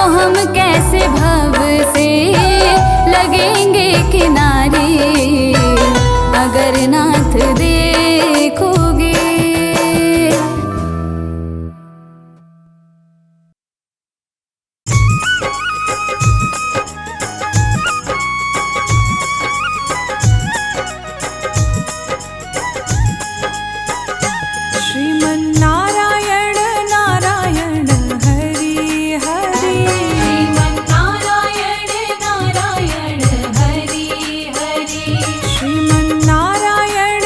हम कैसे भव से लगेंगे किनारे, अगर नाथ देखोगे। श्रीमन्नारायण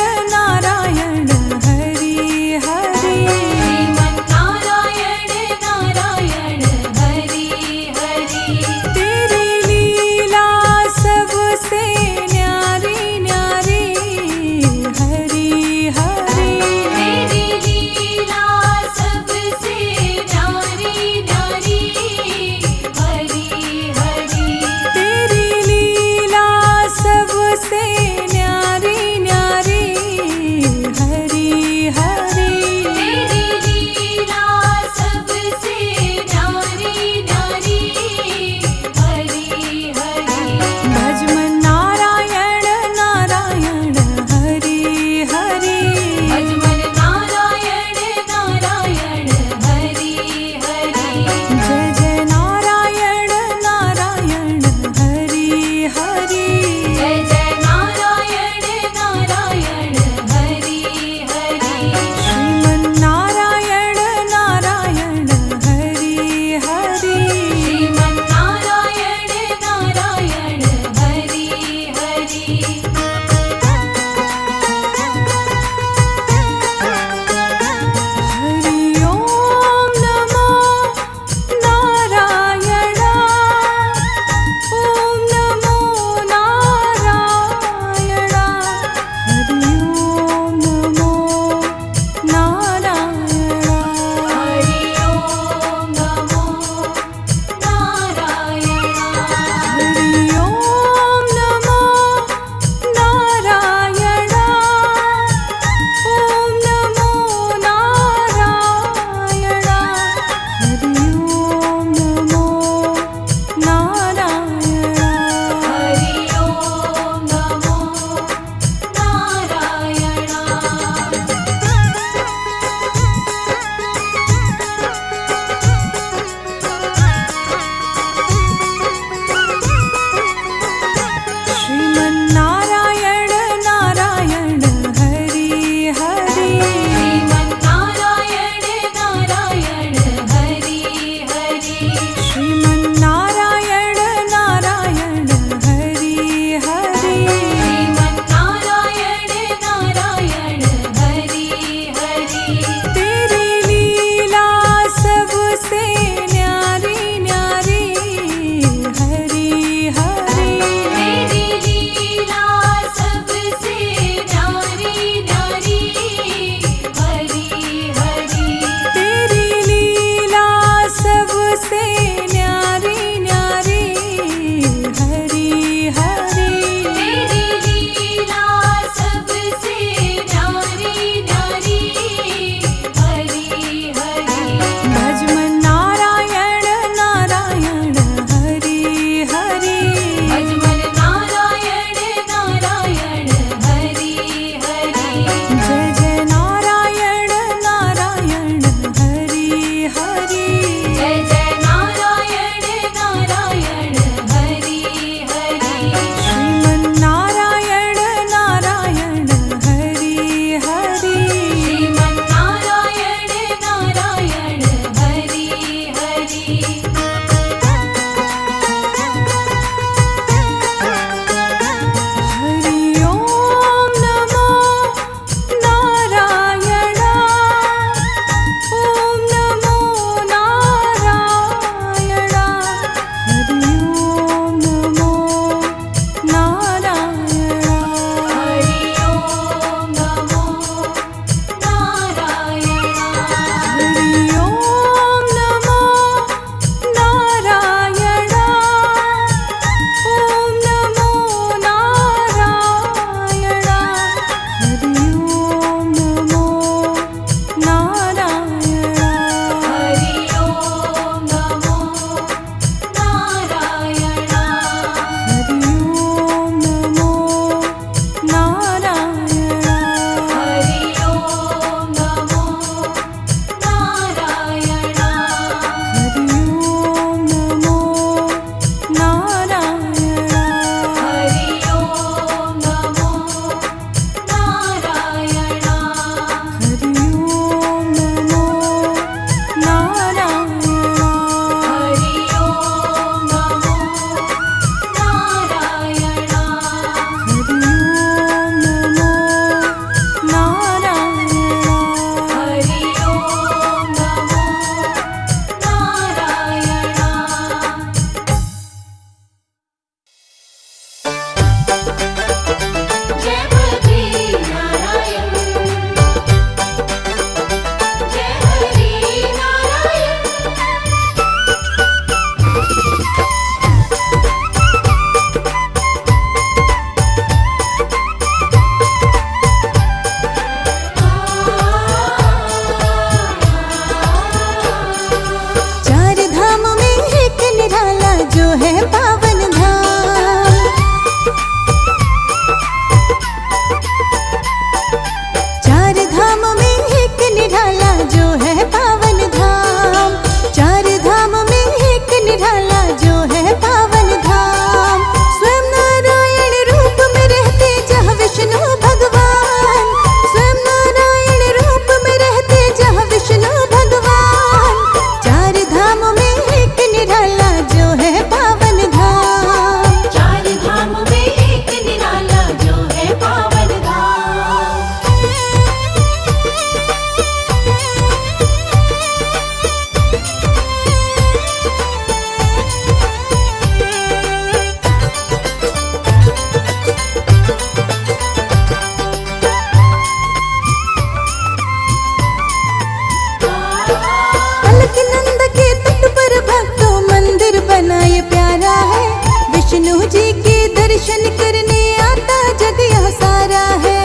विष्णु जी के दर्शन करने आता जग यह सारा है।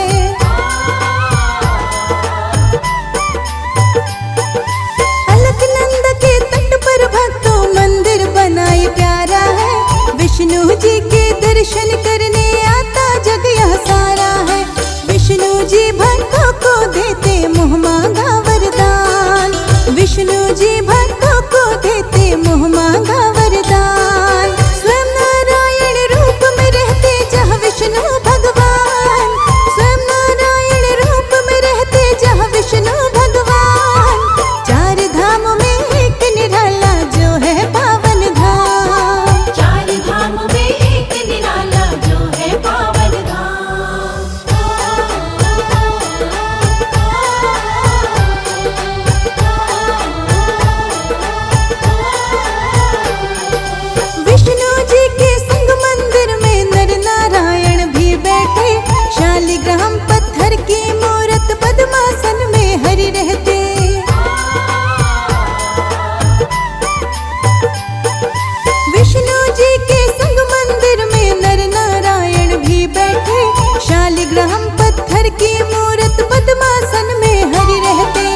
अलकनंदा के तट पर भक्तों मंदिर बनाए प्यारा है। विष्णु जी के दर्शन करने आता जग यह सारा है। विष्णु जी भक्तों को देते मुँह मांगा वरदान। विष्णु जी भक्तों को देते मुँह मांगा वरदान। स्वयं नारायण रूप में रहते जहाँ विष्णु भगवान। स्वयं नारायण रूप में रहते जहाँ विष्णु भगवान। चार धामों में एक निराला जो है पावन धाम। चार धाम में एक निराला जो है पावन धाम। विष्णु जी के संग मंदिर में नर नारायण भी बैठे। शालिग्राम पत्थर की मूरत पद्मासन में हरि रहते। विष्णु जी के संग मंदिर में नर नारायण भी बैठे। शालिग्राम पत्थर की मूरत पद्मासन में हरि रहते।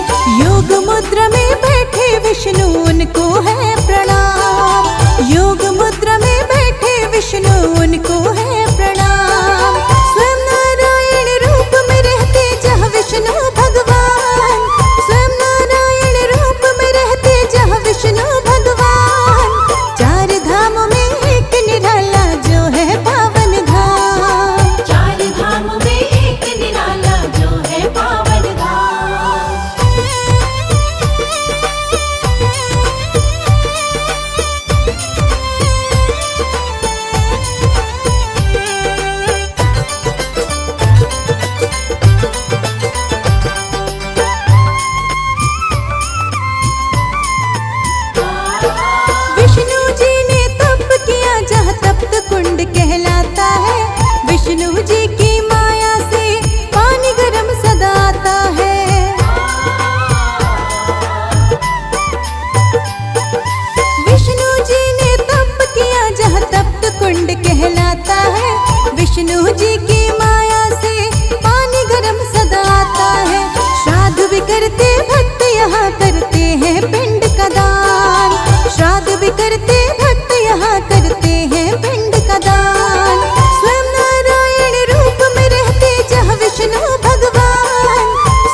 योग मुद्रा में बैठे विष्णु उनको है प्रणाम। योग मुद्रा में बैठे विष्णु उनको है प्रणाम। स्वयं नारायण रूप में रहते जहाँ विष्णु भगवान। स्वयं नारायण रूप में रहते जहाँ विष्णु भगवान। चार धामों में एक निराला जो है पावन धाम। चार धाम में एक निराला जो है पावन धाम। विष्णु जी ने तप किया जहाँ तप्त कुंड कहलाता है। विष्णु जी की माया से पानी गर्म सदा आता है। विष्णु जी ने तप किया जहाँ तप्त कुंड कहलाता है। विष्णु जी की माया से पानी गर्म सदा आता है। श्राद्ध भी करते भक्त यहाँ करते हैं पिंड का दान। श्राद्ध भी करते भक्त यहाँ करते हैं पिंड का दान। स्वयं नारायण रूप में रहते जहाँ विष्णु भगवान।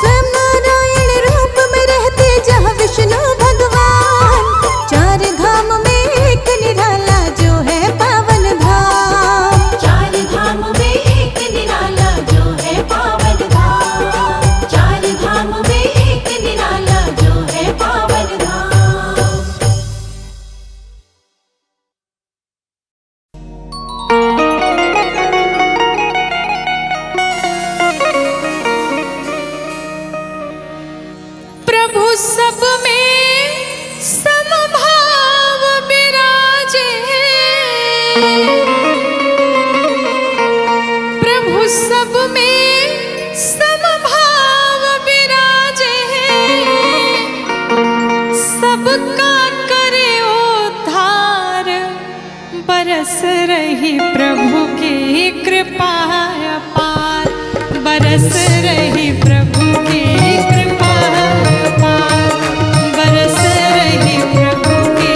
स्वयं नारायण रूप में रहते जहाँ विष्णु भगवान। चार धाम में एक निराला जो है पावन धाम। चार धाम में एक निराला जो है पावन धाम। चार धाम में एक निराला जो है पावन धाम। प्रभु सब में समभाव विराजे। प्रभु सब में समभाव विराजे। सबका करे उद्धार बरस रही प्रभु की कृपा अपार। बरस रही प्रभु की कृपा अपार। बरस रही प्रभु की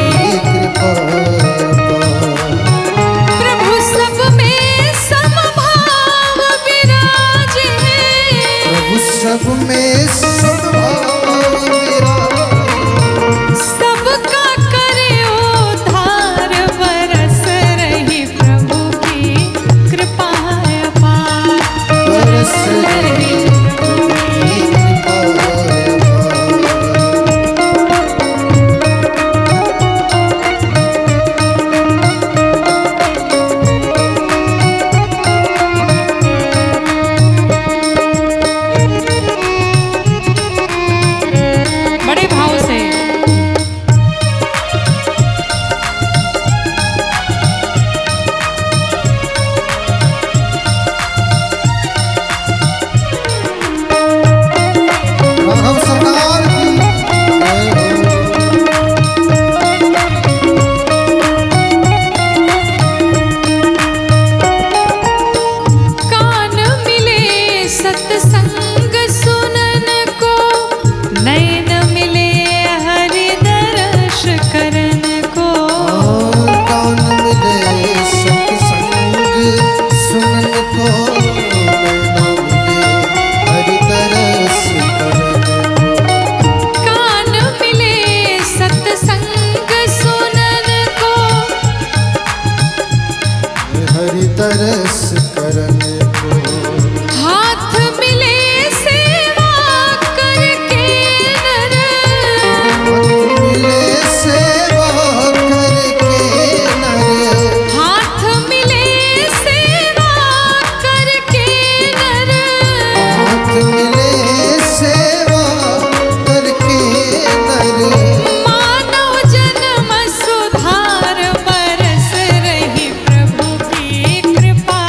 प्रभु सब में समभाव विराजे। प्रभु सब में सद्भाव विराजे। सबका करे उद्धार बरस रही प्रभु की कृपा अपार। बरस रही प्रभु तरस करने को। हाथ मिले सेवा करके नर, मिले सेवा करके नर, हाथ मिले सेवा करके नर, हाथ मिले सेवा करके नर। मानव जन्म सुधार बरस रही प्रभु की कृपा।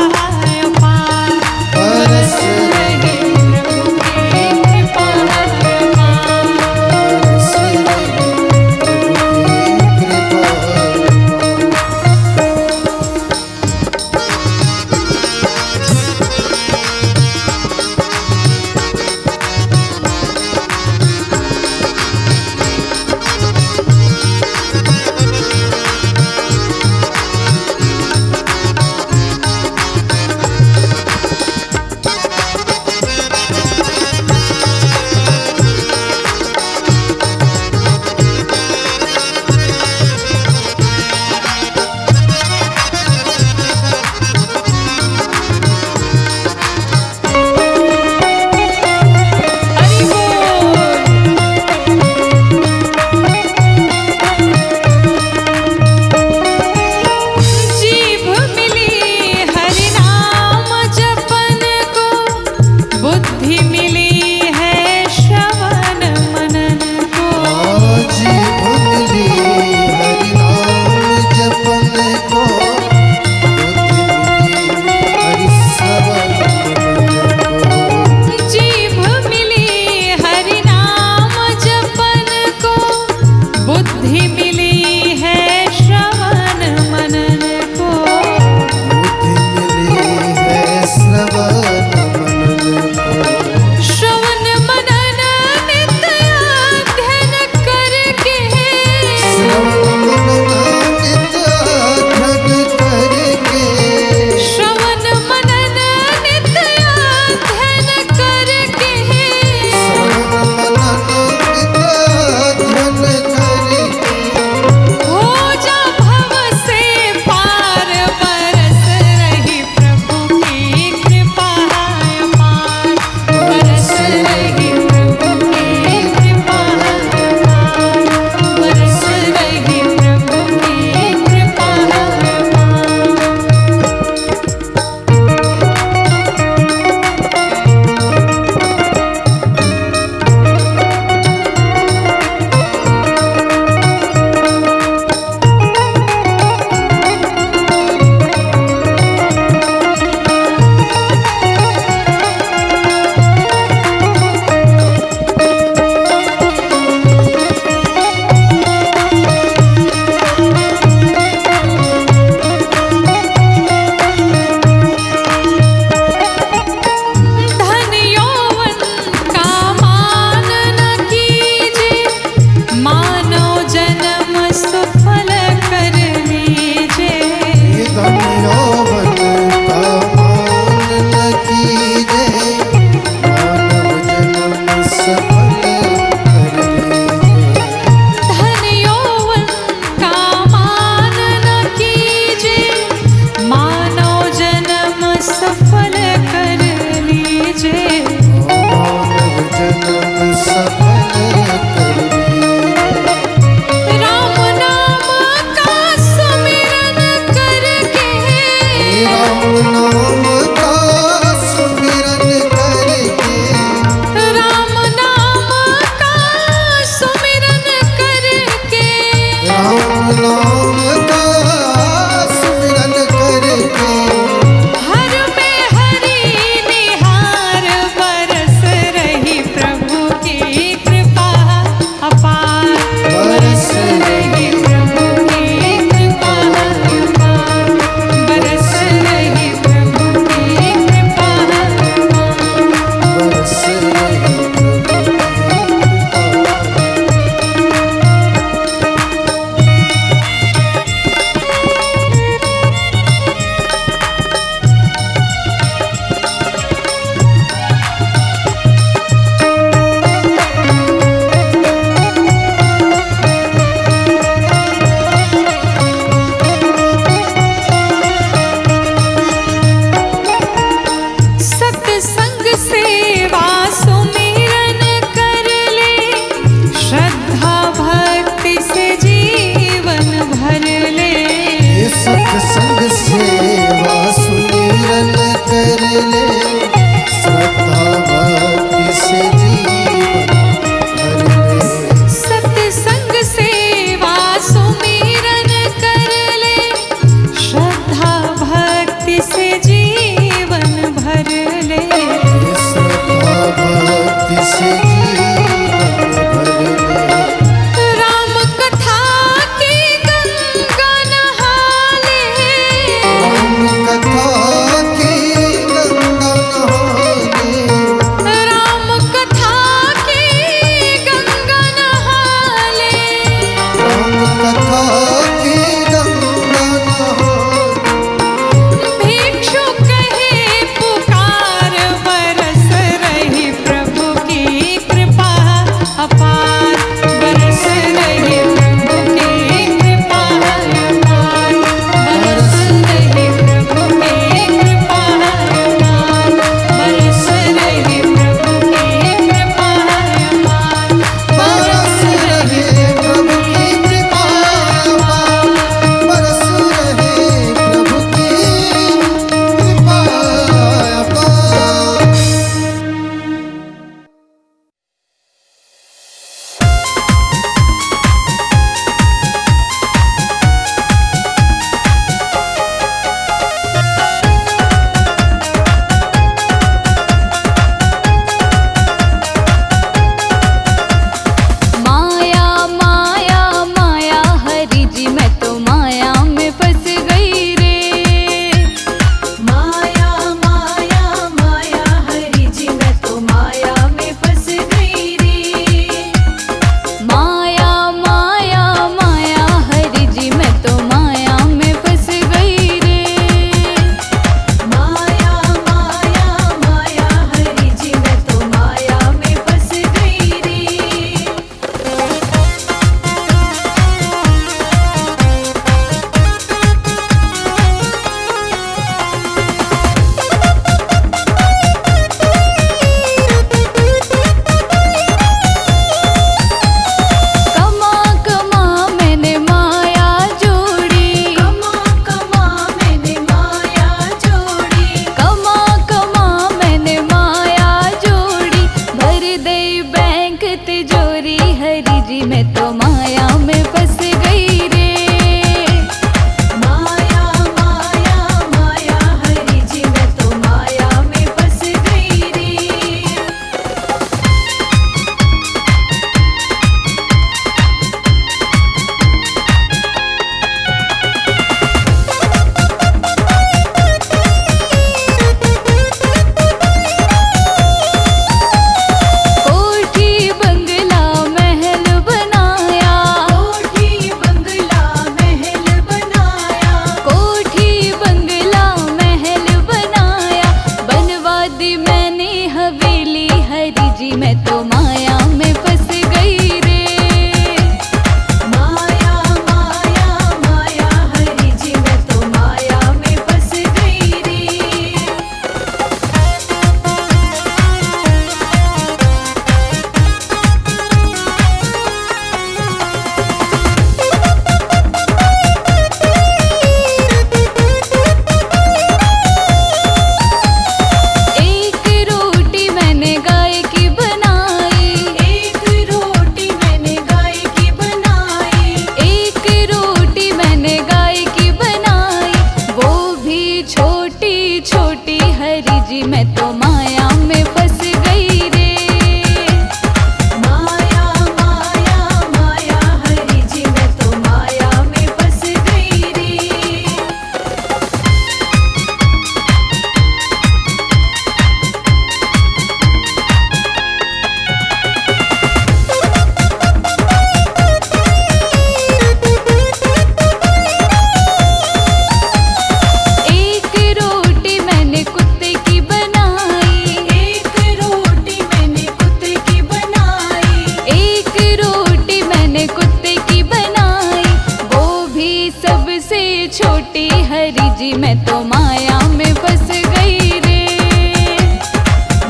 छोटी हरि जी मैं तो माया में फंस गई रे।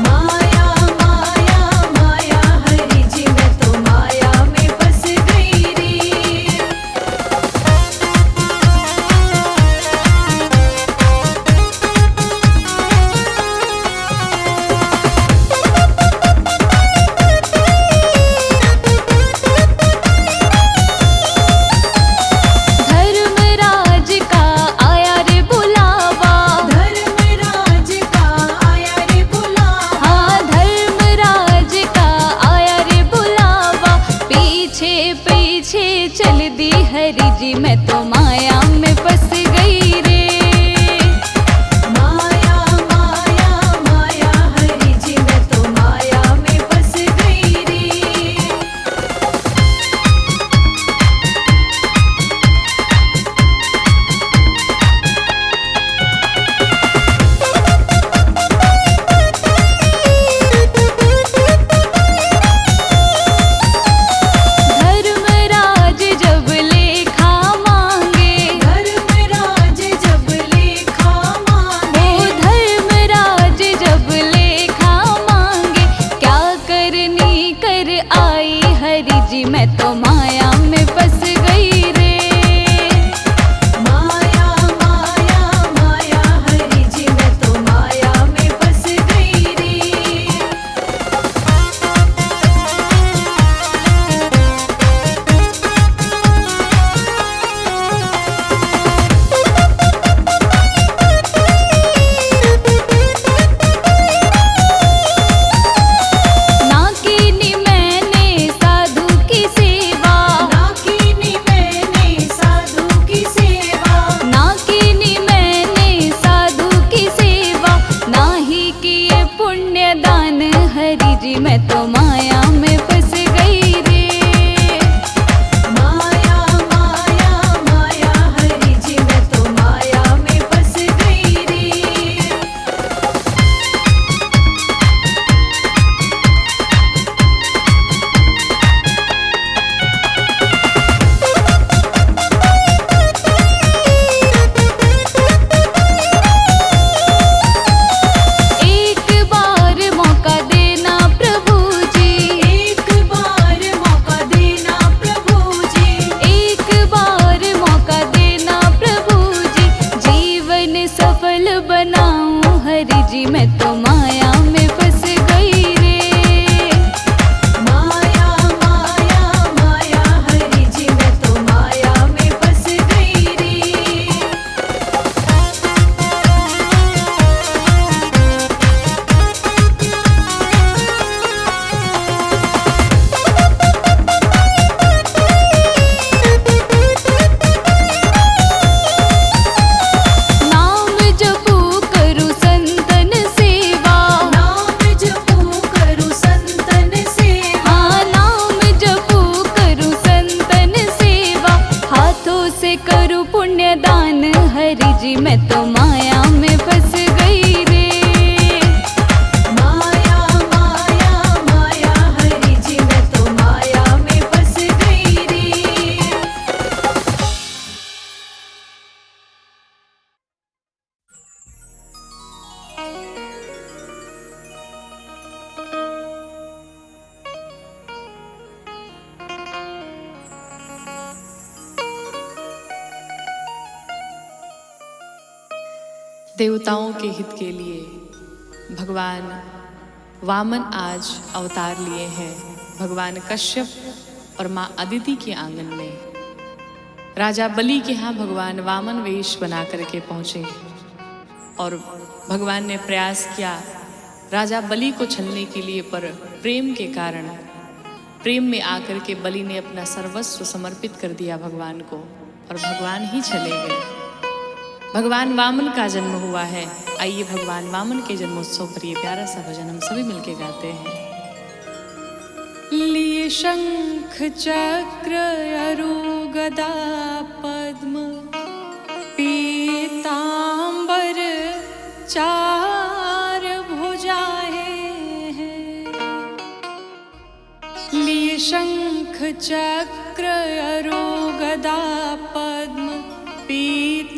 माया माया माया हरि जी मैं तो माया में फंस गई रे। धर्मराज का आया रे बुलावा, धर्मराज का आया रे बुलावा। हाँ धर्मराज का आया रे बुलावा। पीछे पीछे चल दी हरि जी मैं तो माया में फंस गई रे। माया माया माया हरि जी मैं तो माया में फंस गई रे। धर्मराज जब लेखा मांगे, धर्मराज जब लेखा मांगे। ओ धर्मराज जब लेखा मांगे, क्या करनी कर आई हरि जी मैं तो माया में फंस गई रे। माया माया माया हरि जी मैं तो माया में फंस गई रे। ना कीनी मैंने साधु की सेवा, ना कीनी मैंने साधु की सेवा। ना कीनी मैंने साधु की सेवा, ना ही किए पुण्य दान हरि जी मैं तो माया में फंस गई रे। माया माया माया हरि जी मैं तो माया में फंस गई रे। एक बार मौका देना प्रभु जी, एक बार मौका देना प्रभु जी। एक बार मौका देना प्रभु जी। जीवन सफल बनाऊं हरि जी मैं तो माया में फंस गई रे। माया माया माया हरि जी मैं तो माया में फंस गई रे। नाम जपू करूं संतन सेवा, नाम जपू करूं संतन सेवा। हाँ नाम जपू करूं संतन सेवा। हाथों से करूं पुण्य दान हरि जी मैं तो माया में फंस गई रे। माया माया माया हरि जी मैं तो माया में फंस गई रे। देवताओं के हित के लिए भगवान वामन आज अवतार लिए हैं। भगवान कश्यप और माँ अदिति के आंगन में राजा बलि के यहाँ भगवान वामन वेश बना करके पहुँचे और भगवान ने प्रयास किया राजा बलि को छलने के लिए, पर प्रेम के कारण, प्रेम में आकर के बलि ने अपना सर्वस्व समर्पित कर दिया भगवान को और भगवान ही चले गए। भगवान वामन का जन्म हुआ है। आइए भगवान वामन के जन्मोत्सव पर ये प्यारा सा भजन हम सभी मिलके गाते हैं। लिए शंख चक्र अरु गदा पद्म पीतांबर चार भुजाएं हैं। लिए शंख चक्र अरु गदा पद्म पीतांबर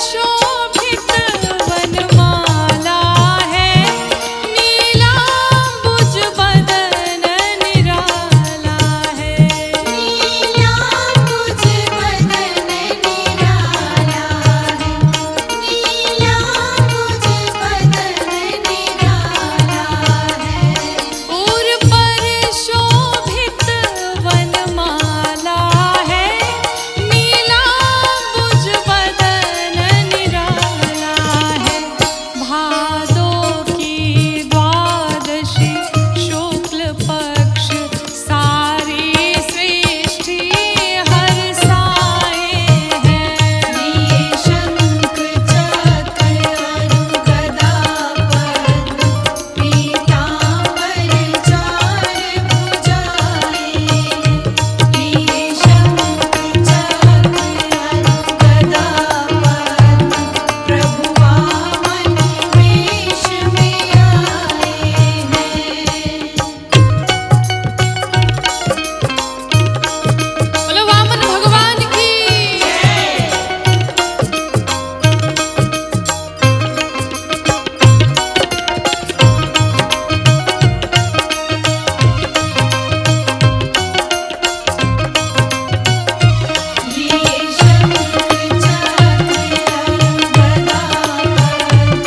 शोभित वनमाला है, नीलांबुज बदन निराला है। नीलांबुज बदन निराला है, नीलांबुज बदन निराला है। उर पर शोभित वनमाला है, नीलांबुज बदन निराला है। भादो की द्वादशी शुक्ल पक्ष सारी सृष्टि हर्षाए है। लिए शंख चक्र अरु गदा पद्म, पीतांबर चार भुजाएं हैं। लिए शंख चक्र अरु गदा पद्म, प्रभु वामन वेश में आए हैं। बोलो वामन भगवान की। लिए शंख चक्र अरु गदा पद्म,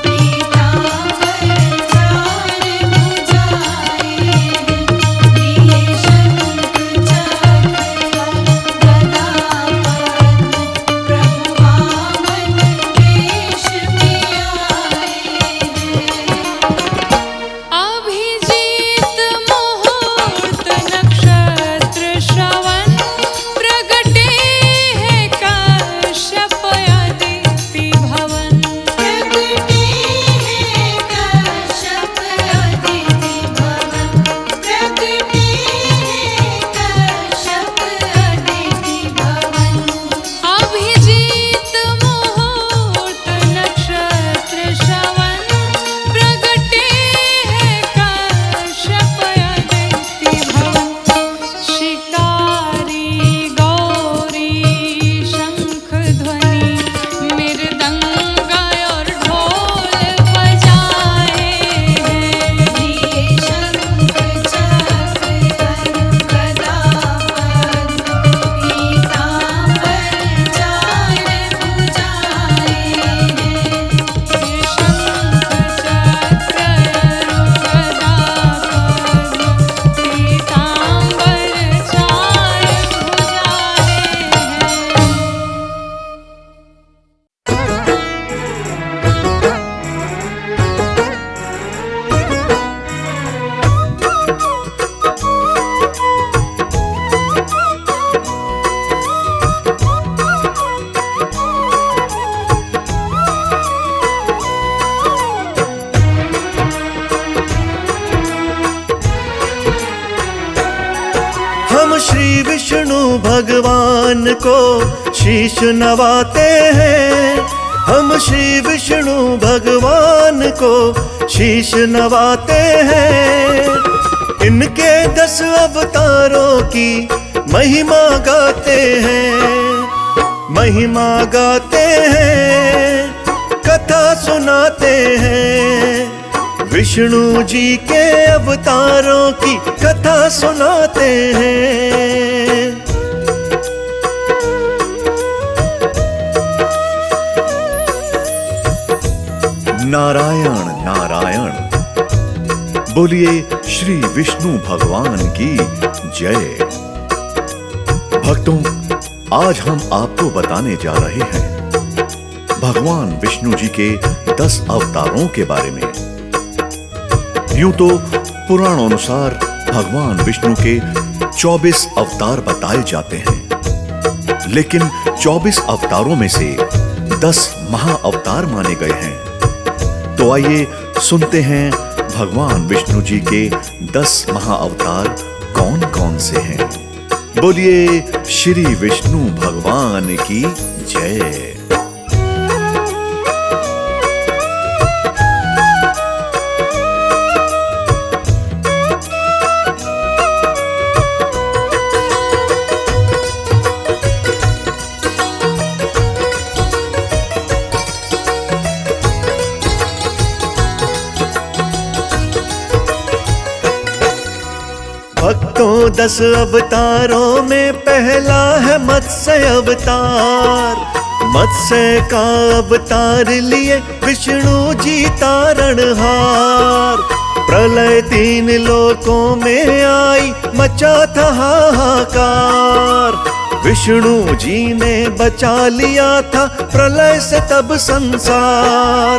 पीतांबर चार भुजाएं हैं। लिए शंख चक्र अरु गदा पद्म, प्रभु वामन वेश में आए हैं। अभिजीत मुहूर्त नक्षत्र श्रवण, प्रगटे है कश्यप अदिति भवन। प्रगटे हैं कश्यप अदिति भवन, प्रगटे हैं कश्यप अदिति भवन। अभिजीत मुहूर्त नक्षत्र श्रवण, प्रगटे है कश्यप अदिति भवन। शिकारी गौरी शंख ध्वनि, मृदंग और ढोल बजाए हैं। लिए शंख चक्र अरु गदा पद्म, पीतांबर चार भुजाएं हैं। ये शंख चक्र अरु गदा पद्म, पीतांबर चार भुजाएं हैं। हम श्री विष्णु भगवान को शीश नवाते हैं। हम श्री विष्णु भगवान को शीश नवाते हैं। इनके 10 अवतारों की महिमा गाते हैं, महिमा गाते हैं, कथा सुनाते हैं। विष्णु जी के अवतारों की कथा सुनाते हैं। नारायण नारायण, बोलिए श्री विष्णु भगवान की जय। भक्तों, आज हम आपको बताने जा रहे हैं भगवान विष्णु जी के 10 अवतारों के बारे में। यूं तो पुराणों अनुसार भगवान विष्णु के 24 अवतार बताए जाते हैं, लेकिन 24 अवतारों में से 10 महाअवतार माने गए हैं। तो आइए सुनते हैं भगवान विष्णु जी के 10 महाअवतार कौन कौन से हैं। बोलिए श्री विष्णु भगवान की जय। 10 अवतारों में पहला है मत्स्य अवतार। मत्स्य का अवतार लिए विष्णु जी तारणहार। प्रलय 3 लोकों में आई, मचा था हाहाकार। विष्णु जी ने बचा लिया था प्रलय से तब संसार।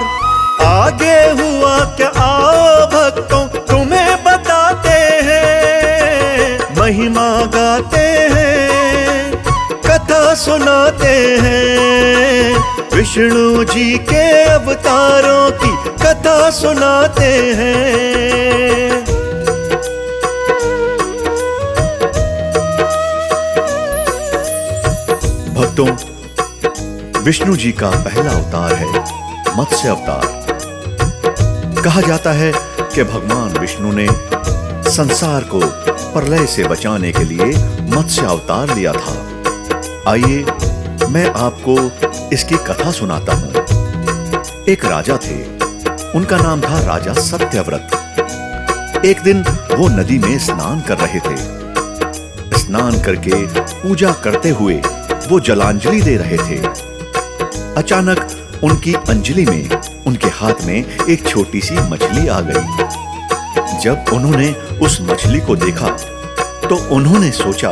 आगे हुआ क्या आओ भक्तों तुम्हें बताते हैं। महिमा गाते हैं, कथा सुनाते हैं। विष्णु जी के अवतारों की कथा सुनाते हैं। भक्तों, विष्णु जी का पहला अवतार है मत्स्य अवतार। कहा जाता है कि भगवान विष्णु ने संसार को प्रलय से बचाने के लिए मत्स्य अवतार लिया था। आइए मैं आपको इसकी कथा सुनाता हूं। एक राजा थे, उनका नाम था राजा सत्यव्रत। एक दिन वो नदी में स्नान कर रहे थे। स्नान करके पूजा करते हुए वो जलांजलि दे रहे थे। अचानक उनकी अंजलि में, उनके हाथ में एक छोटी सी मछली आ गई। जब उन्होंने उस मछली को देखा तो उन्होंने सोचा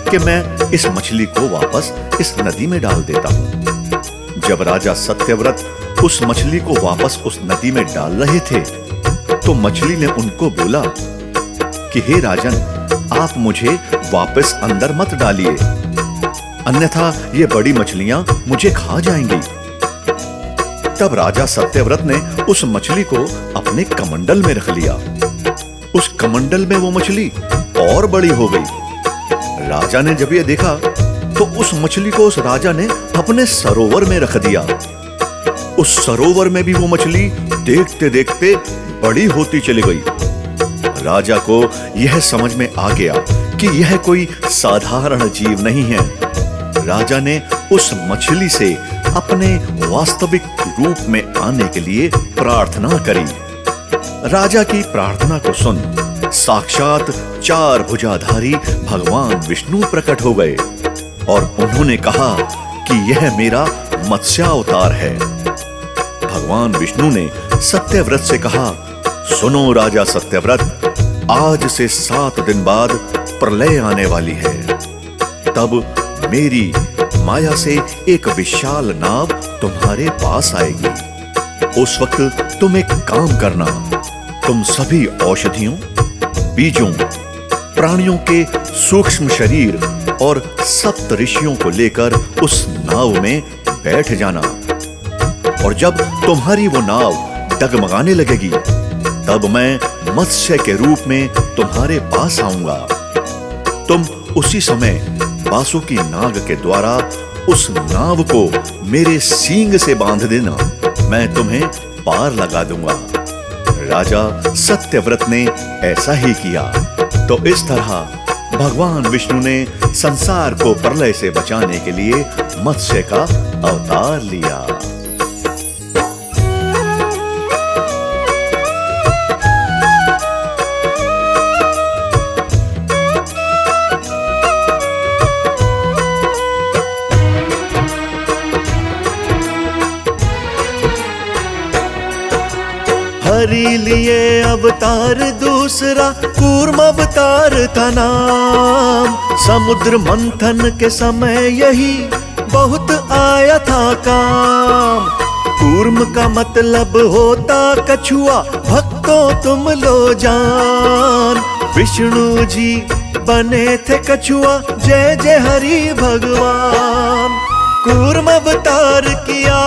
कि मैं इस मछली को वापस इस नदी में डाल देता हूं। जब राजा सत्यव्रत उस मछली को वापस उस नदी में डाल रहे थे तो मछली ने उनको बोला कि हे राजन, आप मुझे वापस अंदर मत डालिए, अन्यथा ये बड़ी मछलियां मुझे खा जाएंगी। तब राजा सत्यव्रत ने उस मछली को अपने कमंडल में रख लिया। उस कमंडल में वो मछली और बड़ी हो गई। राजा ने जब ये देखा तो उस मछली को उस राजा ने अपने सरोवर में रख दिया। उस सरोवर में भी वो मछली देखते देखते बड़ी होती चली गई। राजा को यह समझ में आ गया कि यह कोई साधारण जीव नहीं है। राजा ने उस मछली से अपने वास्तविक रूप में आने के लिए प्रार्थना करी। राजा की प्रार्थना को सुन साक्षात 4 भुजाधारी भगवान विष्णु प्रकट हो गए और उन्होंने कहा कि यह मेरा मत्स्यावतार है। भगवान विष्णु ने सत्यव्रत से कहा, सुनो राजा सत्यव्रत, आज से 7 दिन बाद प्रलय आने वाली है। तब मेरी माया से एक विशाल नाव तुम्हारे पास आएगी। उस वक्त तुम एक काम करना, तुम सभी औषधियों, बीजों, प्राणियों के सूक्ष्म शरीर और सप्त ऋषियों को लेकर उस नाव में बैठ जाना। और जब तुम्हारी वो नाव डगमगाने लगेगी तब मैं मत्स्य के रूप में तुम्हारे पास आऊंगा। तुम उसी समय बासुकी नाग के द्वारा उस नाव को मेरे सींग से बांध देना, मैं तुम्हें पार लगा दूंगा। राजा सत्यव्रत ने ऐसा ही किया। तो इस तरह भगवान विष्णु ने संसार को प्रलय से बचाने के लिए मत्स्य का अवतार लिया। हरि लिए अवतार दूसरा कूर्म अवतार था नाम। समुद्र मंथन के समय यही बहुत आया था काम। कूर्म का मतलब होता कछुआ, भक्तों तुम लो जान। विष्णु जी बने थे कछुआ, जय जय हरि भगवान। कूर्म अवतार किया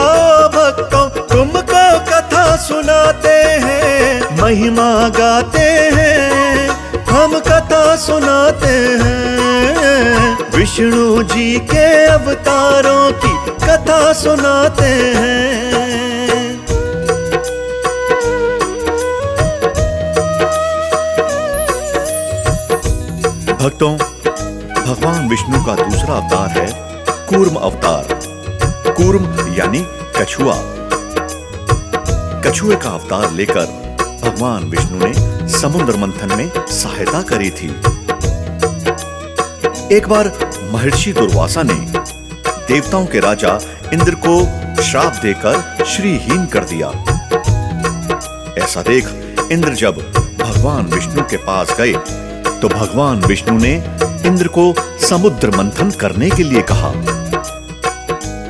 भक्तों, तुमको कथा सुनाते हैं, महिमा गाते हैं, हम कथा सुनाते हैं। विष्णु जी के अवतारों की कथा सुनाते हैं। भक्तों, भगवान विष्णु का दूसरा अवतार है कूर्म अवतार। कूर्म यानी कछुआ। कछुए का अवतार लेकर भगवान विष्णु ने समुद्र मंथन में सहायता करी थी। एक बार महर्षि दुर्वासा ने देवताओं के राजा इंद्र को श्राप देकर श्रीहीन कर दिया। ऐसा देख इंद्र जब भगवान विष्णु के पास गए तो भगवान विष्णु ने इंद्र को समुद्र मंथन करने के लिए कहा।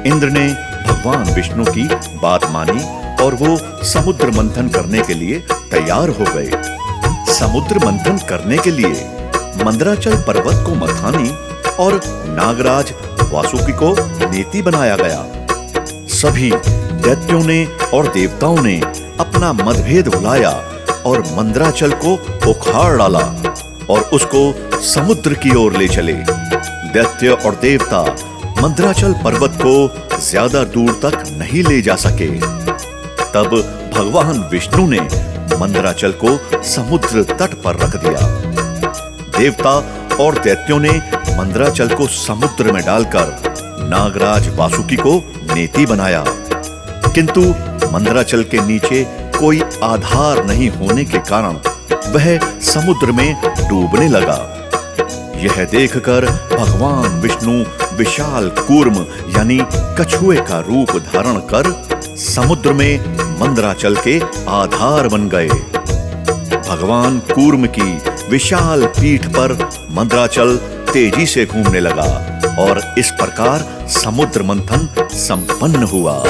इंद्र ने भगवान विष्णु की बात मानी और वो समुद्र मंथन करने के लिए तैयार हो गए। समुद्र मंथन करने के लिए मंदराचल पर्वत को मथानी और नागराज वासुकी को नेति बनाया गया। सभी दैत्यों ने और देवताओं ने अपना मतभेद भुलाया और मंदराचल को उखाड़ डाला और उसको समुद्र की ओर ले चले। दैत्य और देवता मंदराचल पर्वत को ज्यादा दूर तक नहीं ले जा सके। तब भगवान विष्णु ने मंदराचल को समुद्र तट पर रख दिया। देवता और दैत्यों ने मंदराचल को समुद्र में डालकर नागराज वासुकी को नेति बनाया, किंतु मंदराचल के नीचे कोई आधार नहीं होने के कारण वह समुद्र में डूबने लगा। यह देखकर भगवान विष्णु विशाल कूर्म यानी कछुए का रूप धारण कर समुद्र में मंदराचल के आधार बन गए। भगवान कूर्म की विशाल पीठ पर मंदराचल तेजी से घूमने लगा और इस प्रकार समुद्र मंथन संपन्न हुआ।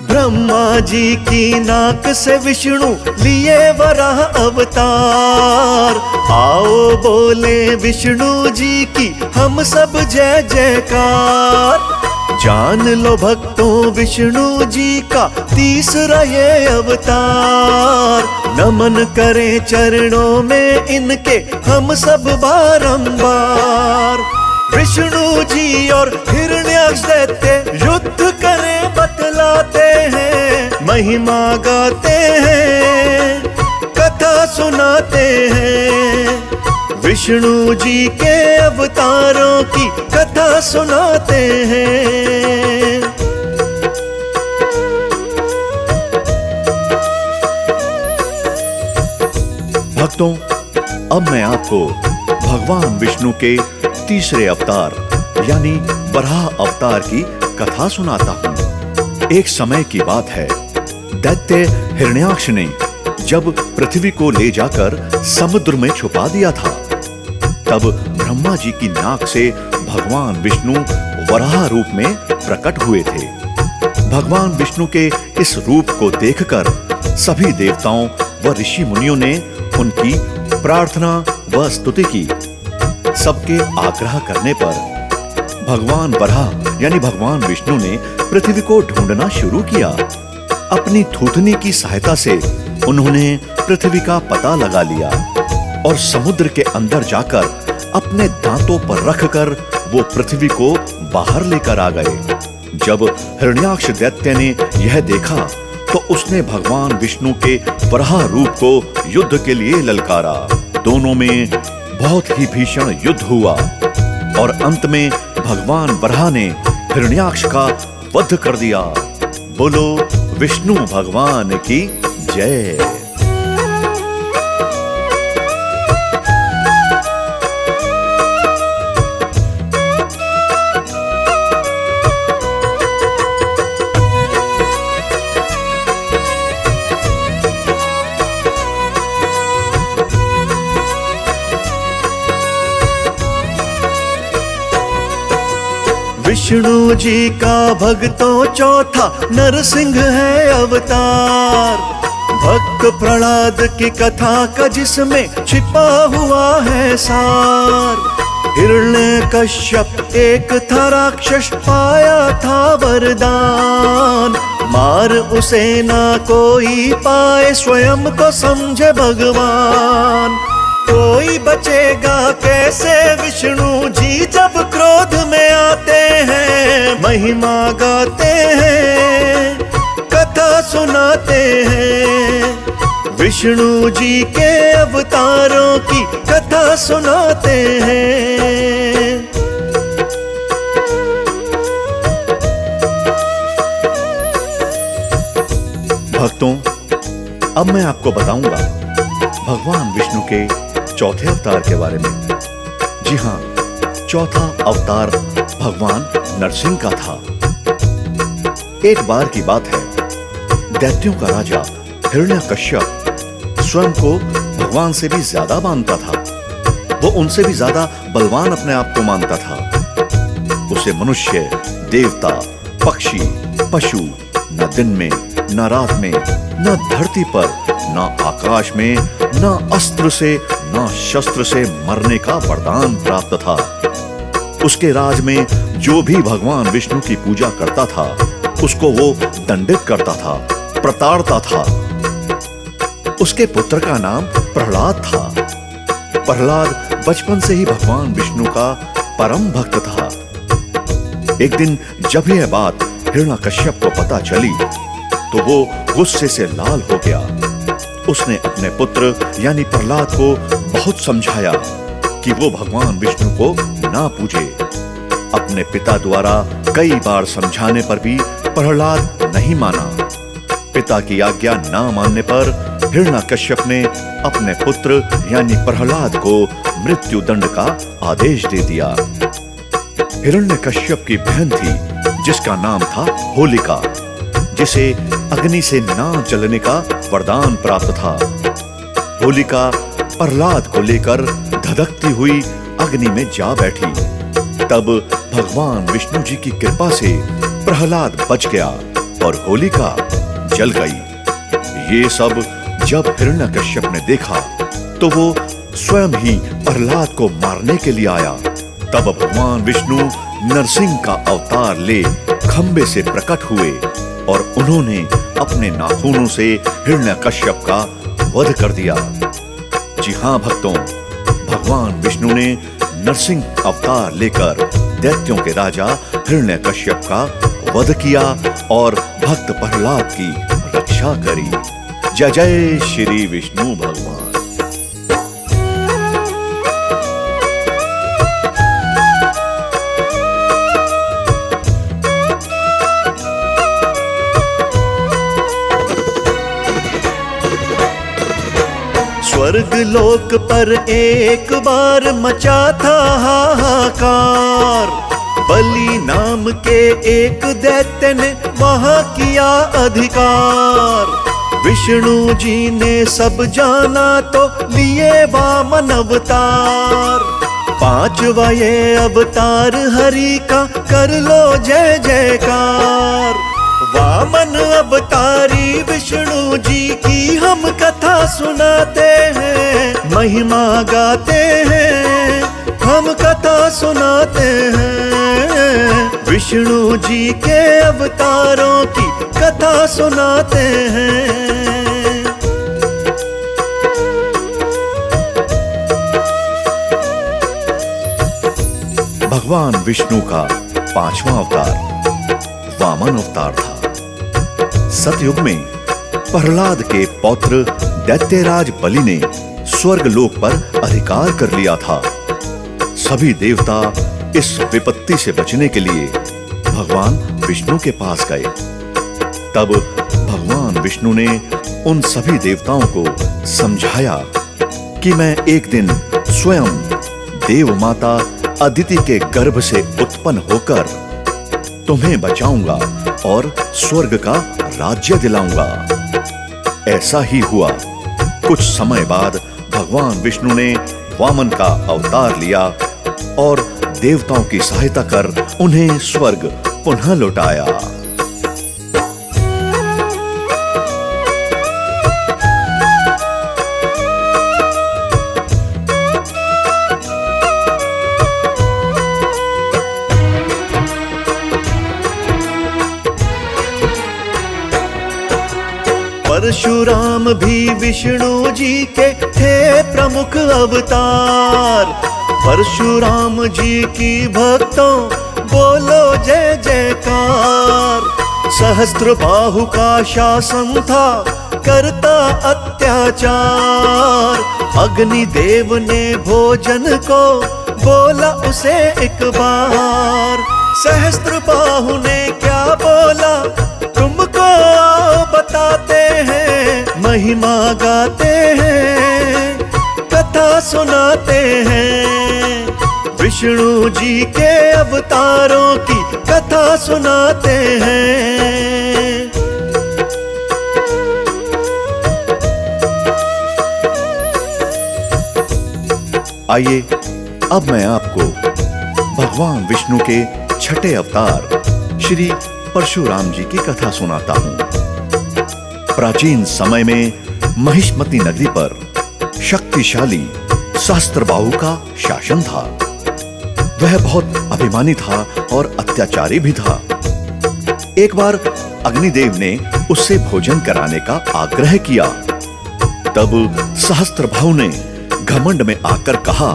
ब्रह्मा जी की नाक से विष्णु लिए वराह अवतार। आओ बोले विष्णु जी की हम सब जय जयकार। जान लो भक्तों विष्णु जी का तीसरा ये अवतार। नमन करें चरणों में इनके हम सब बारंबार। विष्णु जी और हिरण्याक्ष दैत्य युद्ध करें बतलाते हैं। महिमा गाते हैं, कथा सुनाते हैं। विष्णु जी के अवतारों की कथा सुनाते हैं। भक्तों, अब मैं आपको भगवान विष्णु के तीसरे अवतार यानी वराह अवतार की कथा सुनाता हूँ। एक समय की बात है, दैत्य हिरण्याक्ष ने जब पृथ्वी को ले जाकर समुद्र में छुपा दिया था, तब ब्रह्मा जी की नाक से भगवान विष्णु वराह रूप में प्रकट हुए थे। भगवान विष्णु के इस रूप को देखकर सभी देवताओं व ऋषि मुनियों ने उनकी प्रार्थना व स्तुति की। सबके आग्रह करने पर भगवान वराह यानी भगवान विष्णु ने पृथ्वी को ढूंढना शुरू किया। अपनी थूथनी की सहायता से उन्होंने पृथ्वी का पता लगा लिया और समुद्र के अंदर जाकर अपने दांतों पर रखकर वो पृथ्वी को बाहर लेकर आ गए। जब हिरण्याक्ष दैत्य ने यह देखा तो उसने भगवान विष्णु के वराह रूप को युद्ध के लिए ललकारा। दोनों में बहुत ही भीषण युद्ध हुआ और अंत में भगवान वराह ने हिरण्याक्ष का वध कर दिया। बोलो विष्णु भगवान की जय। विष्णु जी का भक्तों चौथा नरसिंह है अवतार। भक्त प्रहलाद की कथा का जिसमें छिपा हुआ है सार। हिरण्यकश्यप एक था राक्षस, पाया था वरदान। मार उसे ना कोई पाए, स्वयं को समझे भगवान। कोई बचेगा कैसे विष्णु जी जब क्रोध में आते हैं। महिमा गाते हैं, कथा सुनाते हैं। विष्णु जी के अवतारों की कथा सुनाते हैं। भक्तों, अब मैं आपको बताऊंगा भगवान विष्णु के चौथे अवतार के बारे में। जी हां, चौथा अवतार भगवान नरसिंह का था। एक बार की बात है, दैत्यों का राजा हिरण्यकश्यप स्वयं को भगवान से भी ज्यादा मानता था। वो उनसे भी ज्यादा बलवान अपने आप को मानता था। उसे मनुष्य, देवता, पक्षी, पशु न दिन में, न रात में, न धरती पर, न आकाश में, न अस्त्र से, न शस्त्र से मरने का वरदान प्राप्त था। उसके राज में जो भी भगवान विष्णु की पूजा करता था, उसको वो दंडित करता था, प्रताड़ता था। उसके पुत्र का नाम प्रहलाद था। प्रहलाद बचपन से ही भगवान विष्णु का परम भक्त था। एक दिन जब यह बात हिरण्यकश्यप को पता चली, तो वो गुस्से से लाल हो गया। उसने अपने पुत्र यानी प्रहलाद को बहुत समझाया कि वो भगवान विष्णु को ना पूजे। अपने पिता द्वारा कई बार समझाने पर भी प्रहलाद नहीं माना। पिता की आज्ञा ना मानने पर हिरण्यकश्यप ने अपने पुत्र यानी प्रहलाद को मृत्यु दंड का आदेश दे दिया। हिरण्यकश्यप की बहन थी जिसका नाम था होलिका, जिसे अग्नि से ना जलने का वरदान प्राप्त था। होलिका प्रहलाद को लेकर धधकती हुई अग्नि में जा बैठी। तब भगवान विष्णु जी की कृपा से प्रहलाद बच गया और होलिका जल गई। ये सब जब हिरण्यकश्यप ने देखा तो वो स्वयं ही प्रहलाद को मारने के लिए आया। तब भगवान विष्णु नरसिंह का अवतार ले खंबे से प्रकट हुए और उन्होंने अपने नाखूनों से हिरण्यकश्यप का वध कर दिया। जी हां भक्तों, भगवान विष्णु ने नरसिंह अवतार लेकर दैत्यों के राजा हिरण्यकश्यप का वध किया और भक्त प्रहलाद की रक्षा करी। जय जय श्री विष्णु भगवान। स्वर्ग लोक पर एक बार मचा था हाहाकार। बलि नाम के एक दैत्य ने वहां किया अधिकार। विष्णु जी ने सब जाना तो लिए वामन अवतार। पांचवा ये अवतार हरि का कर लो जय जयकार। वामन अवतारी विष्णु जी की हम कथा सुनाते हैं, महिमा गाते हैं, हम कथा सुनाते हैं। विष्णु जी के अवतारों की कथा सुनाते हैं। भगवान विष्णु का पांचवा अवतार वामन अवतार था। सतयुग में प्रहलाद के पौत्र दैत्यराज बलि ने स्वर्ग लोक पर अधिकार कर लिया था। सभी देवता इस विपत्ति से बचने के लिए भगवान विष्णु के पास गए। तब भगवान विष्णु ने उन सभी देवताओं को समझाया कि मैं एक दिन स्वयं देव माता अदिति के गर्भ से उत्पन्न होकर तुम्हें बचाऊंगा और स्वर्ग का राज्य दिलाऊंगा। ऐसा ही हुआ। कुछ समय बाद भगवान विष्णु ने वामन का अवतार लिया और देवताओं की सहायता कर उन्हें स्वर्ग पुनः लौटाया। परशुराम भी विष्णु जी के थे प्रमुख अवतार। परशुराम जी की भक्तों बोलो जय जयकार। सहस्त्र बाहु का शासन था करता अत्याचार। अग्निदेव ने भोजन को बोला उसे एक बार। सहस्त्र बाहु ने क्या बोला तुमको आओ बताते हैं, महिमा गाते हैं, कथा सुनाते हैं। विष्णु जी के अवतारों की कथा सुनाते हैं। आइए अब मैं आपको भगवान विष्णु के छठे अवतार श्री परशुराम जी की कथा सुनाता हूं। प्राचीन समय में महिष्मती नगरी पर शक्तिशाली सहस्त्रबाहु का शासन था। वह बहुत अभिमानी था और अत्याचारी भी था। एक बार अग्निदेव ने उससे भोजन कराने का आग्रह किया। तब सहस्त्रबाहु ने घमंड में आकर कहा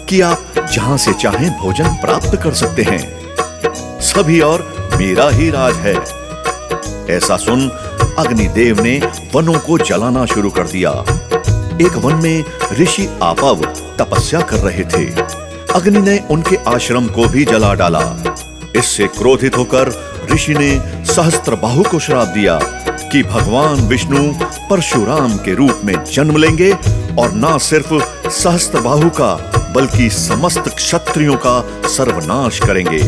कि आप जहां से चाहें भोजन प्राप्त कर सकते हैं, सभी और मेरा ही राज है। ऐसा सुन अग्निदेव ने वनों को जलाना शुरू कर दिया। एक वन में ऋषि आपव तपस्या कर रहे थे। अग्नि ने उनके आश्रम को भी जला डाला। इससे क्रोधित होकर ऋषि ने सहस्त्रबाहु को श्राप दिया कि भगवान विष्णु परशुराम के रूप में जन्म लेंगे और न सिर्फ सहस्त्रबाहु का बल्कि समस्त क्षत्रियों का सर्वनाश करेंगे।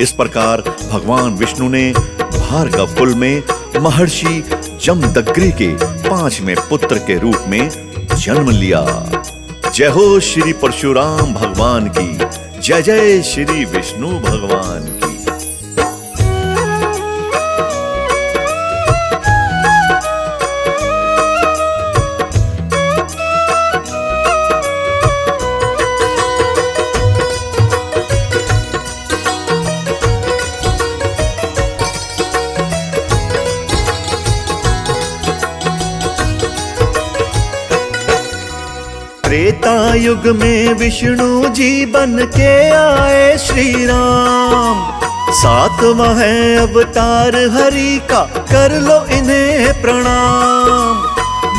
इस प्रकार भगवान विष्णु ने भार्गव कुल में महर्षि जमदग्नि के 5वें पुत्र के रूप में जन्म लिया। जय हो श्री परशुराम भगवान की, जय जय श्री विष्णु भगवान की। त्रेता युग में विष्णु जी बन के आए श्री राम। 7वां है अवतार हरि का, कर लो इन्हें प्रणाम।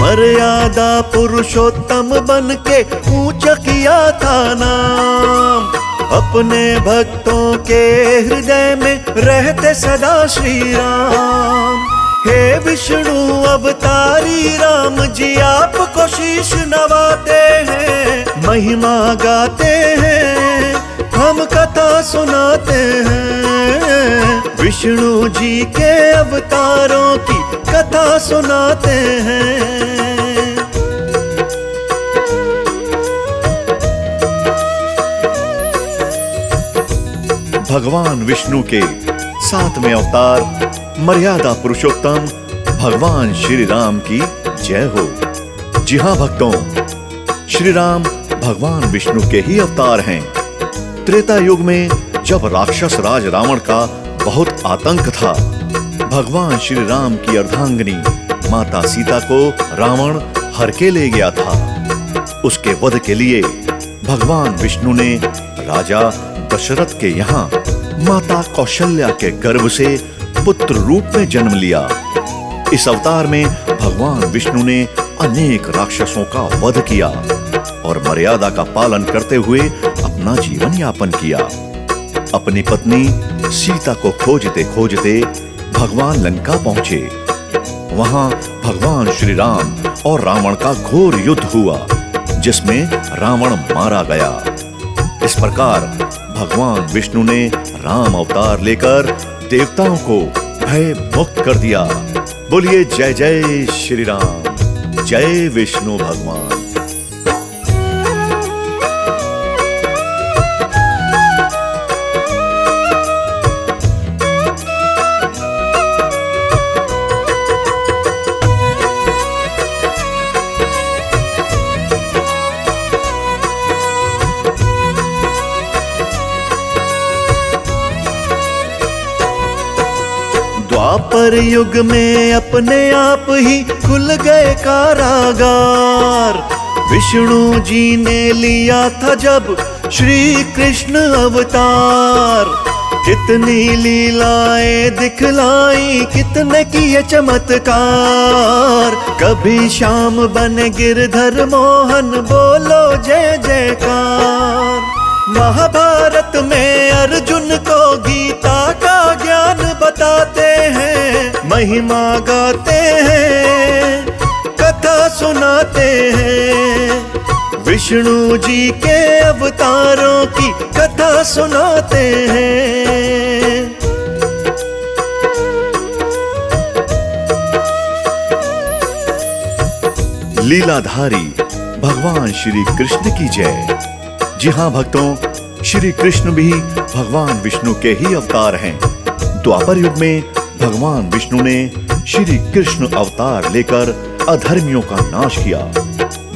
मर्यादा पुरुषोत्तम बन के ऊंचा किया था नाम। अपने भक्तों के हृदय में रहते सदा श्री राम। हे विष्णु अवतारी राम जी आपको शीश नवाते हैं, महिमा गाते हैं, हम कथा सुनाते हैं। विष्णु जी के अवतारों की कथा सुनाते हैं। भगवान विष्णु के 7वें अवतार मर्यादा पुरुषोत्तम भगवान श्री राम की जय हो। जी हां भक्तों, श्री राम भगवान विष्णु के ही अवतार हैं। त्रेता युग में जब राक्षस राज रावण का बहुत आतंक था, भगवान श्री राम की अर्धांगिनी माता सीता को रावण हर के ले गया था। उसके वध के लिए भगवान विष्णु ने राजा दशरथ के यहाँ माता कौशल्या के गर्भ से पुत्र रूप में जन्म लिया। इस अवतार में भगवान विष्णु ने अनेक राक्षसों का वध किया और मर्यादा का पालन करते हुए अपना जीवन यापन किया। अपनी पत्नी सीता को खोजते खोजते भगवान लंका पहुंचे। वहां भगवान श्री राम और रावण का घोर युद्ध हुआ, जिसमें रावण मारा गया। इस प्रकार भगवान विष्णु ने राम अवतार लेकर देवताओं को भय मुक्त कर दिया। बोलिए जय जय श्री राम, जय विष्णु भगवान। द्वापर युग में अपने आप ही खुल गए कारागार। विष्णु जी ने लिया था जब श्री कृष्ण अवतार। कितनी लीलाएं दिखलाई, कितने किए चमत्कार। कभी श्याम बने गिरधर मोहन, बोलो जय जयकार। महाभारत में अर्जुन को गीता का ज्ञान बताते हैं, महिमा गाते हैं, कथा सुनाते हैं। विष्णु जी के अवतारों की कथा सुनाते हैं। लीलाधारी भगवान श्री कृष्ण की जय। जी हाँ भक्तों, श्री कृष्ण भी भगवान विष्णु के ही अवतार हैं। द्वापर युग में भगवान विष्णु ने श्री कृष्ण अवतार लेकर अधर्मियों का नाश किया।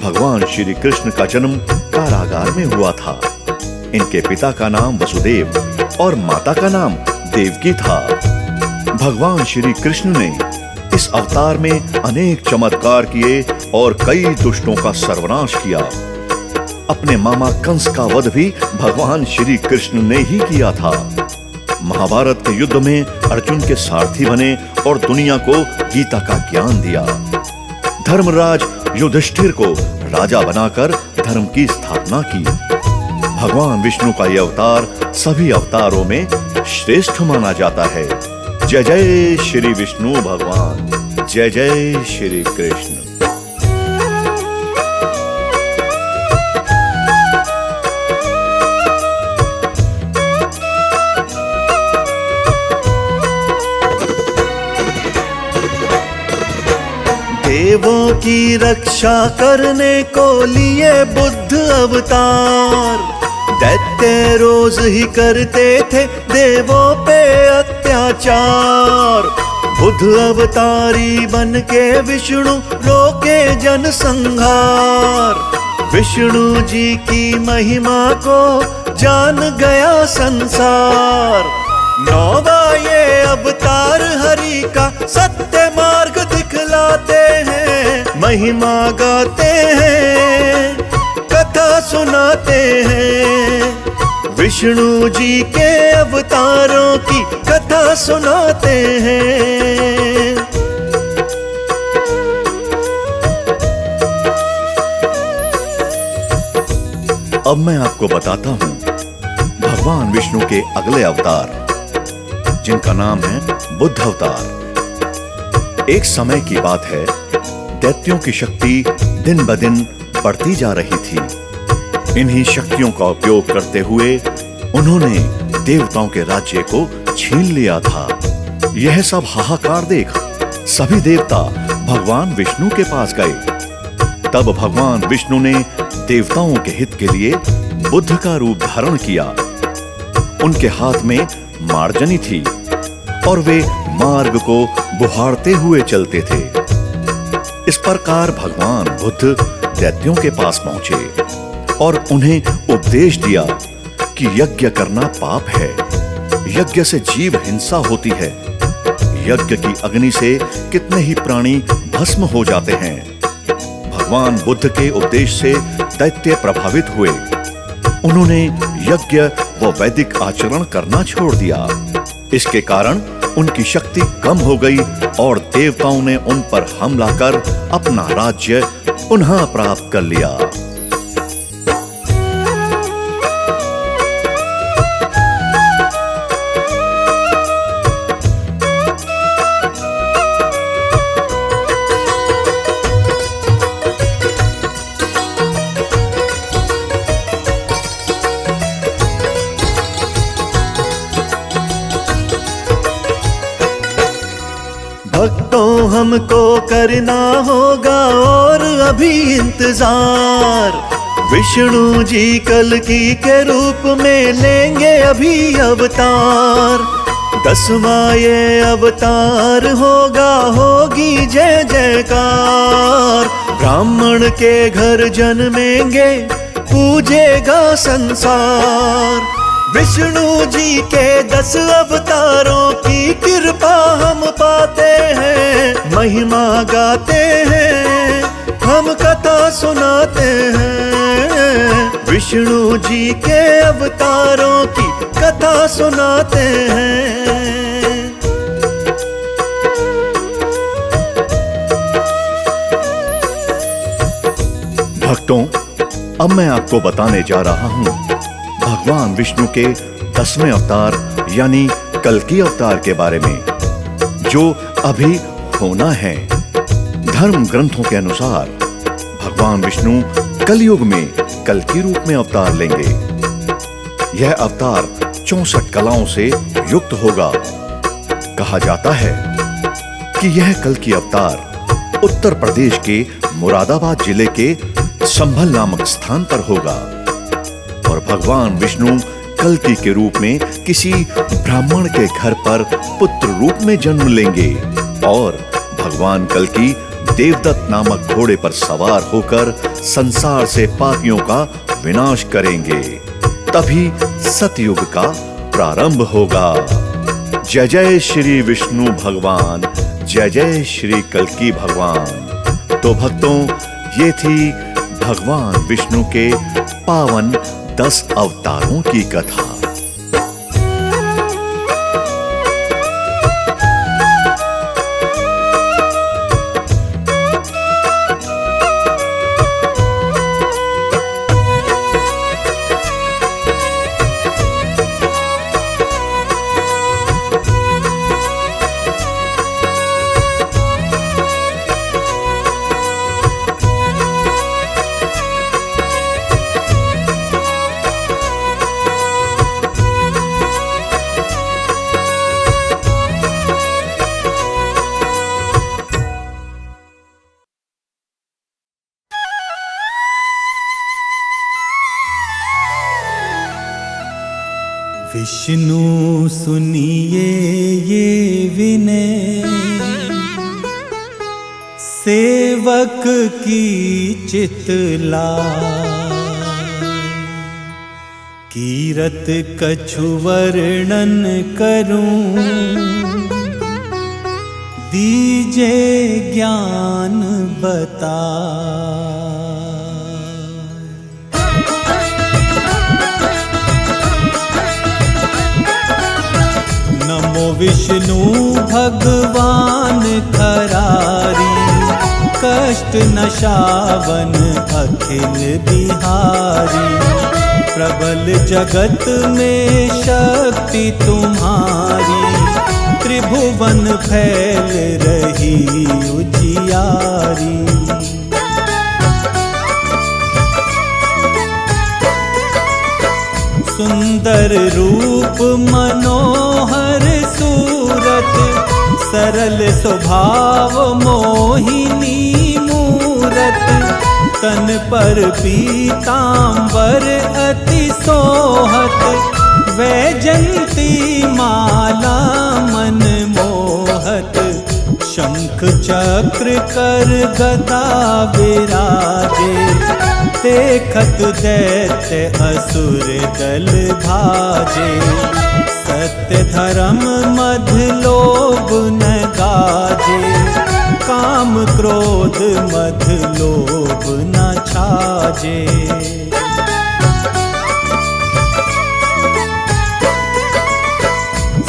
भगवान श्री कृष्ण का जन्म कारागार में हुआ था। इनके पिता का नाम वसुदेव और माता का नाम देवकी था। भगवान श्री कृष्ण ने इस अवतार में अनेक चमत्कार किए और कई दुष्टों का सर्वनाश किया। अपने मामा कंस का वध भी भगवान श्री कृष्ण ने ही किया था। महाभारत के युद्ध में अर्जुन के सारथी बने और दुनिया को गीता का ज्ञान दिया। धर्मराज युधिष्ठिर को राजा बनाकर धर्म की स्थापना की। भगवान विष्णु का यह अवतार सभी अवतारों में श्रेष्ठ माना जाता है। जय जय श्री विष्णु भगवान, जय जय श्री कृष्ण। देवों की रक्षा करने को लिए बुद्ध अवतार। दैत्य रोज ही करते थे देवों पे अत्याचार। बुद्ध अवतारी बन के विष्णु रोके जनसंहार। विष्णु जी की महिमा को जान गया संसार। नौवा ये अवतार हरि का सत्य मार्ग दिखलाते हैं। महिमा गाते हैं, कथा सुनाते हैं। विष्णु जी के अवतारों की कथा सुनाते हैं। अब मैं आपको बताता हूं भगवान विष्णु के अगले अवतार, जिनका नाम है बुद्ध अवतार। एक समय की बात है, दैत्यों की शक्ति दिन ब दिन बढ़ती जा रही थी। इन्हीं शक्तियों का उपयोग करते हुए उन्होंने देवताओं के राज्य को छीन लिया था। यह सब हाहाकार देख सभी देवता भगवान विष्णु के पास गए। तब भगवान विष्णु ने देवताओं के हित के लिए बुद्ध का रूप धारण किया। उनके हाथ में मार्जनी थी और वे मार्ग को बुहारते हुए चलते थे। इस प्रकार भगवान बुद्ध दैत्यों के पास पहुंचे और उन्हें उपदेश दिया कि यज्ञ करना पाप है। यज्ञ से जीव हिंसा होती है। यज्ञ की अग्नि से कितने ही प्राणी भस्म हो जाते हैं। भगवान बुद्ध के उपदेश से दैत्य प्रभावित हुए। उन्होंने यज्ञ व वैदिक आचरण करना छोड़ दिया। इसके कारण उनकी शक्ति कम हो गई और देवताओं ने उन पर हमला कर अपना राज्य पुनः प्राप्त कर लिया। भक्तों हमको करना होगा और अभी इंतजार। विष्णु जी कल्कि के रूप में लेंगे अभी अवतार। 10वां ये अवतार होगा, होगी जय जयकार। ब्राह्मण के घर जन्मेंगे, पूजेगा संसार। विष्णु जी के 10 अवतारों की कृपा हम पाते हैं। महिमा गाते हैं, हम कथा सुनाते हैं। विष्णु जी के अवतारों की कथा सुनाते हैं। भक्तों, अब मैं आपको बताने जा रहा हूं भगवान विष्णु के 10वें अवतार यानी कल्कि अवतार के बारे में, जो अभी होना है। धर्म ग्रंथों के अनुसार भगवान विष्णु कलयुग में कल्कि रूप में अवतार लेंगे। यह अवतार 64 कलाओं से युक्त होगा। कहा जाता है कि यह कल्कि अवतार उत्तर प्रदेश के मुरादाबाद जिले के संभल नामक स्थान पर होगा और भगवान विष्णु कल्कि के रूप में किसी ब्राह्मण के घर पर पुत्र रूप में जन्म लेंगे और भगवान कल्कि देवदत्त नामक घोड़े पर सवार होकर संसार से पापियों का विनाश करेंगे। तभी सतयुग का प्रारंभ होगा। जय जय श्री विष्णु भगवान, जय जय श्री कल्कि भगवान। तो भक्तों, ये थी भगवान विष्णु के पावन 10 अवतारों की कथा। विष्णु सुनिए ये विनय, सेवक की चितलाय। कीरत कछु वर्णन करूं, दीजे ज्ञान बता। नमो विष्णु भगवान खरारी, कष्ट नशावन अखिल बिहारी। प्रबल जगत में शक्ति तुम्हारी, त्रिभुवन फैल रही उजियारी। सुंदर रूप मनोहर सूरत, सरल स्वभाव मोहिनी मूरत। तन पर पीतांबर अति सोहत, वैजंती माला मन मोहत। शंख चक्र कर गदा विराजे, देखत दैत्य असुर दल भाजे। सत्य धर्म मध लोभ न गाजे, काम क्रोध मध लोभ न छाजे।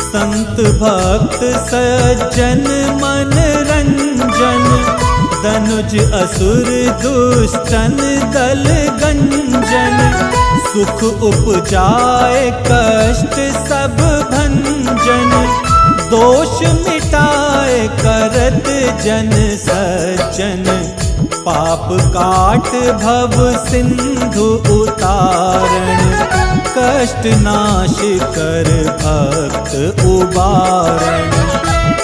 संत भक्त सज्जन मन रंजन, धनुज असुर दुष्टन दल गंजन। सुख उपजाए कष्ट सब भंजन, दोष मिटाए करत जन सज्जन। पाप काट भव सिंधु उतारण, कष्ट नाश कर भक्त उबारण।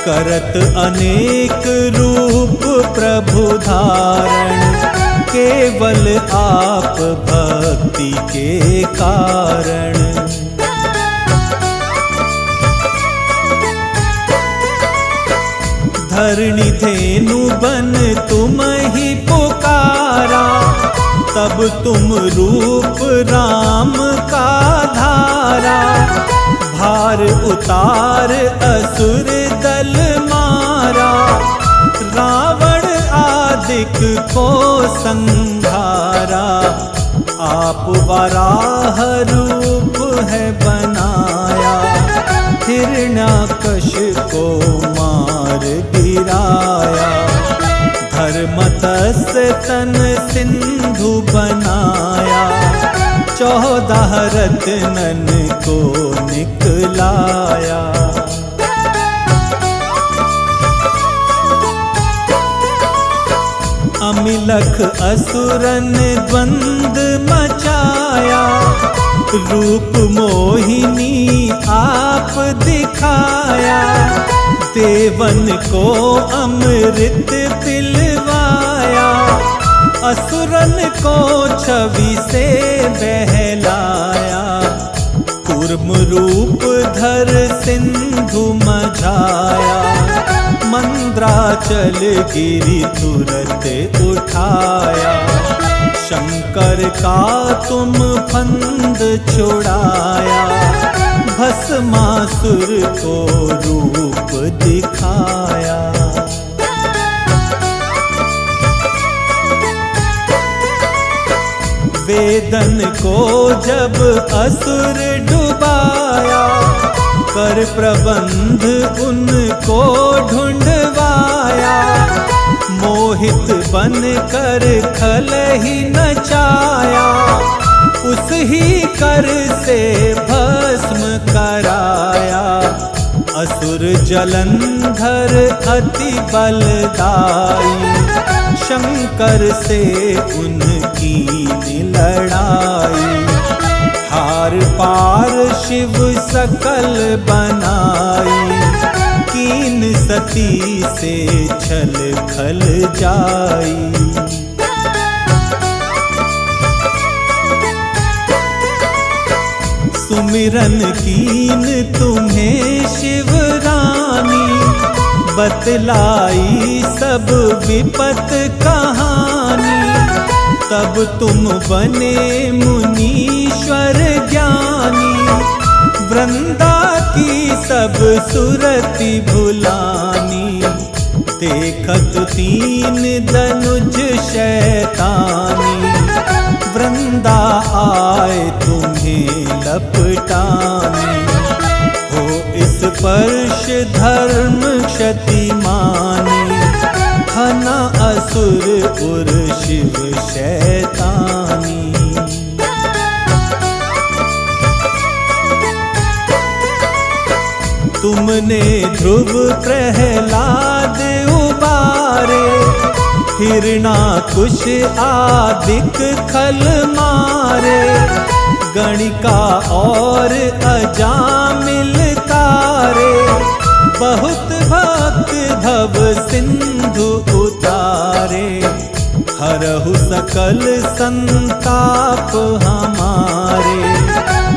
करत अनेक रूप प्रभु धारण, केवल आप भक्ति के कारण। धरणी धेनु बन तुम ही पुकारा, तब तुम रूप राम का धारा। भार उतार असुर दल मारा, रावण आदिक को संहारा। आप वराह रूप है बनाया, हिरण्याकश को मार गिराया। धर्मतस्य तन सिंधु बनाया, 14 रत्नन को निकलाया। अमिलख असुरन द्वंद मचाया, रूप मोहिनी आप दिखाया। देवन को अमृत पिलवाया, असुरन को छवि से बहलाया। कूर्म रूप धर सिंधु मझाया, मंद्राचल गिरि तुरत उठाया। शंकर का तुम फंद छुड़ाया, भस्मासुर को रूप दिखाया। वेदन को जब असुर डुबाया, कर प्रबंध उनको ढूंढवाया। मोहित बन कर खल ही नचाया, उस ही कर से भस्म कराया। असुर जलंधर अति बलदाई, शंकर से उनकी लड़ाई। हार पार शिव सकल बनाई, कीन सती से छल खल जाई। सुमिरन कीन तुम्हें शिव रानी, बतलाई सब विपत कहानी। तब तुम बने मुनीश्वर ज्ञानी, वृंदा की सब सुरति भुलानी। देखत 3 धनुज शैतानी, वृंदा आए तुम्हें लपटानी। हो इस स्पर्श धर्म क्षति मानी, हना असुर उर शिव शैतानी। तुमने ध्रुव प्रहलाद उबारे, हिरणाकुश आदिक खल मारे। गणिका और अजामिल तारे, बहुत भक्त धव सिंधु उतारे। हरहु सकल संताप हमारे,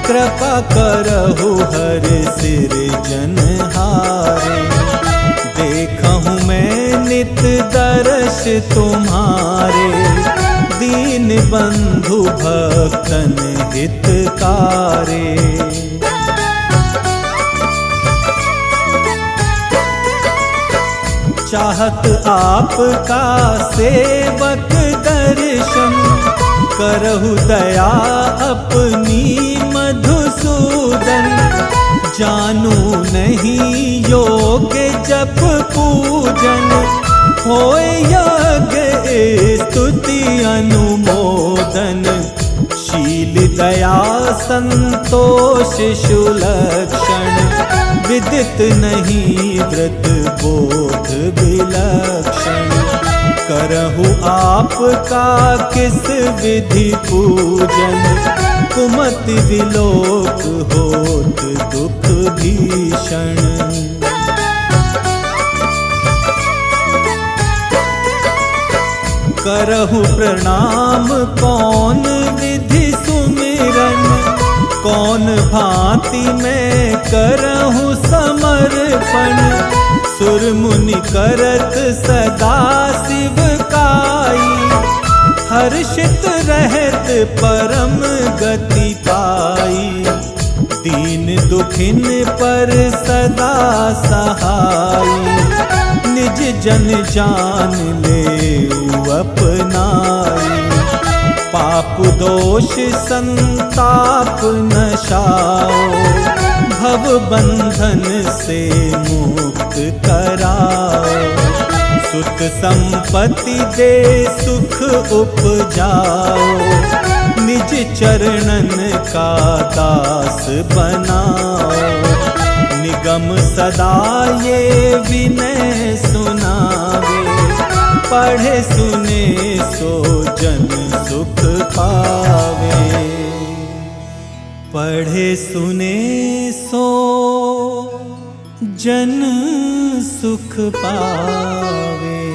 कृपा करहु हर सिरजनहारे। देखहूँ मैं नित दर्श तुम्हारे, दीन बंधु भक्तन हितकारे। चाहत आपका सेवक दर्शन, करहु दया अपनी मधुसूदन। जानू नहीं योग्य जप पूजन, होय यज्ञ स्तुति अनुमोदन। शील दया संतोष सुलक्षण, विदित नहीं व्रत बोध विलक्षण। करहु आपका किस विधि पूजन, कुमति विलोक होत दुख भीषण। करहु प्रणाम कौन विधि सुमिरन, कौन भांति मैं करहु समर्पण। सुर मुनि करत सदा शिव काई, हर्षित रहत परम गति पाई। दीन दुखिन पर सदा सहाई, निज जन जान ले अपनाई। पाप दोष संताप नशाओ, भव बंधन से मुक्त कराओ। सुख संपत्ति दे सुख उपजाओ, निज चरणन का दास बनाओ। निगम सदा ये विनय सुनावे, पढ़े सुने सो जन सुख पावे। पढ़े सुने सो जन सुख पावे।